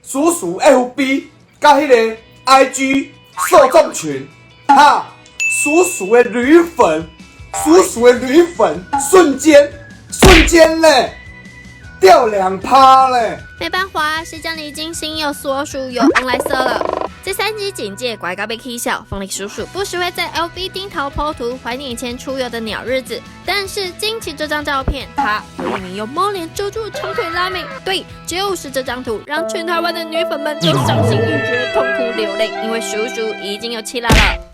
叔叔 FB 甲迄个 IG 受众群，哈，叔叔的女粉，瞬间嘞，掉2%嘞。没办法，谁叫你已经心有所属，有恩来色了。这3集警戒乖乖被踢笑，凤梨叔叔不时会在 LB 钉桃 po 图，怀念以前出游的鸟日子。但是惊奇这张照片，他有一名用猫脸遮住长腿辣妹，对，就是这张图，让全台湾的女粉们都伤心欲绝，痛哭流泪，因为叔叔已经有妻啦了。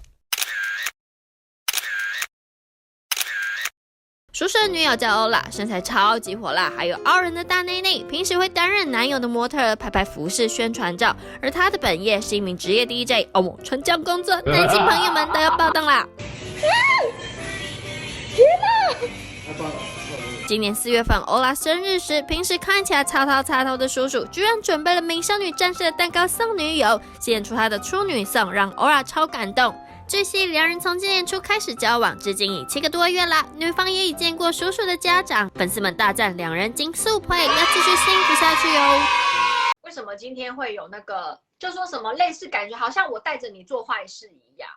叔叔的女友叫欧拉，身材超级火辣，还有傲人的大内内。平时会担任男友的模特儿，拍服饰宣传照。而她的本业是一名职业 DJ， 哦，传教工作，男性朋友们都要暴动啦！天哪！今年4月份，欧拉生日时，平时看起来草草插头的叔叔，居然准备了美少女战士的蛋糕送女友，献出他的处女送，让欧拉超感动。据悉，两人从今年初开始交往，至今已7个多月啦。女方也已见过叔叔的家长，粉丝们大赞两人金素配，要继续幸福下去哦。为什么今天会有那个，就说什么类似感觉，好像我带着你做坏事一样？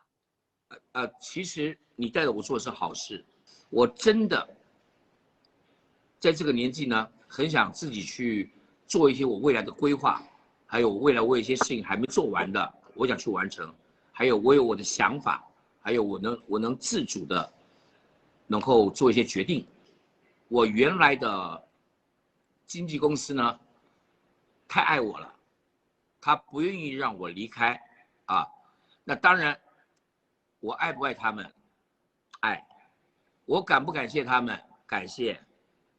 其实你带着我做的是好事，我真的在这个年纪呢，很想自己去做一些我未来的规划，还有未来我有一些事情还没做完的，我想去完成。还有我有我的想法，还有我能自主的，能够做一些决定。我原来的经纪公司呢，太爱我了，他不愿意让我离开啊。那当然，我爱不爱他们？爱。我感不感谢他们？感谢。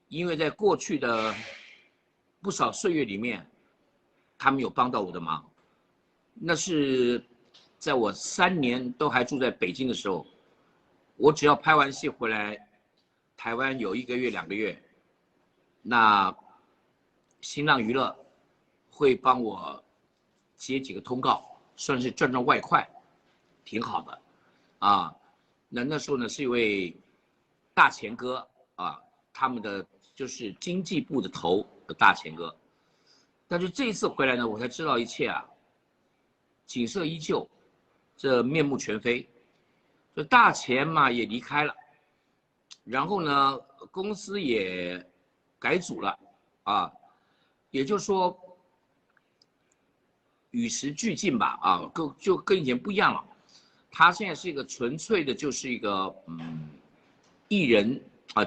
因为在过去的不少岁月里面，他们有帮到我的忙。那是在我3年都还住在北京的时候，我只要拍完戏回来，台湾有1个月、2个月，那新浪娱乐会帮我接几个通告，算是赚外快，挺好的，啊。那时候呢是一位大钱哥啊，他们的就是经济部的头的大钱哥，但是这一次回来呢，我才知道一切啊，景色依旧。这面目全非，这大钱嘛也离开了，然后呢，公司也改组了，啊，也就是说，与时俱进吧，啊，就跟以前不一样了。他现在是一个纯粹的，就是一个艺人啊，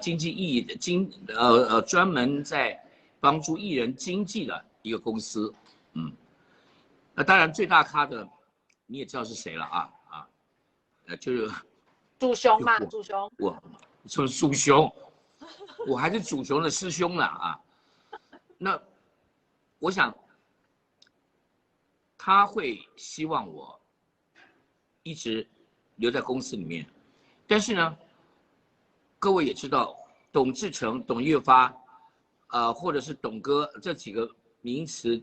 专门在帮助艺人经济的一个公司，那当然最大咖的。你也知道是谁了就是祖雄嘛，祖雄，我说祖雄，我还是祖雄的师兄了啊。那我想他会希望我一直留在公司里面，但是呢，各位也知道，董志成、董越发，或者是董哥这几个名词，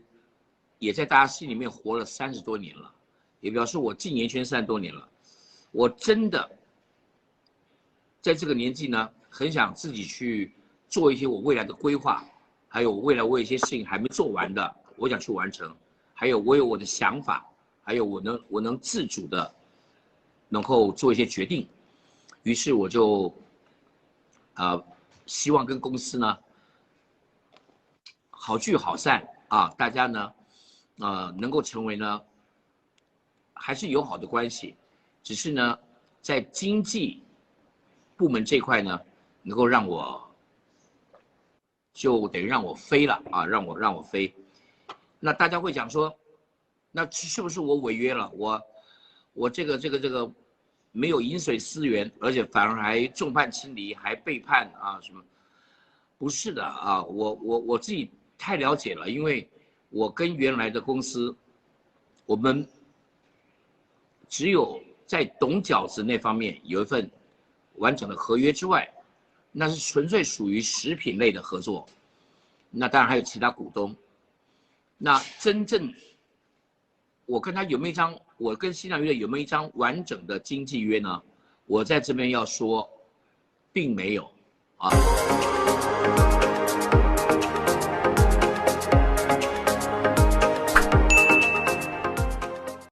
也在大家心里面活了30多年了。也表示我进演艺圈30多年了，我真的在这个年纪呢，很想自己去做一些我未来的规划，还有未来我有一些事情还没做完的，我想去完成。还有我有我的想法，还有我能自主的，能够做一些决定。于是我就希望跟公司呢好聚好散啊，大家呢能够成为呢。还是友好的关系，只是呢，在经济部门这块呢，能够让我就等于让我飞了啊，让我飞。那大家会讲说，那是不是我违约了？我这个没有饮水思源，而且反而还众叛亲离，还背叛啊什么？不是的啊，我自己太了解了，因为我跟原来的公司，我们。只有在董饺子那方面有一份完整的合约之外，那是纯粹属于食品类的合作。那当然还有其他股东。那真正我跟他有没有一张，我跟新浪娱乐有没有一张完整的经纪约呢？我在这边要说，并没有啊。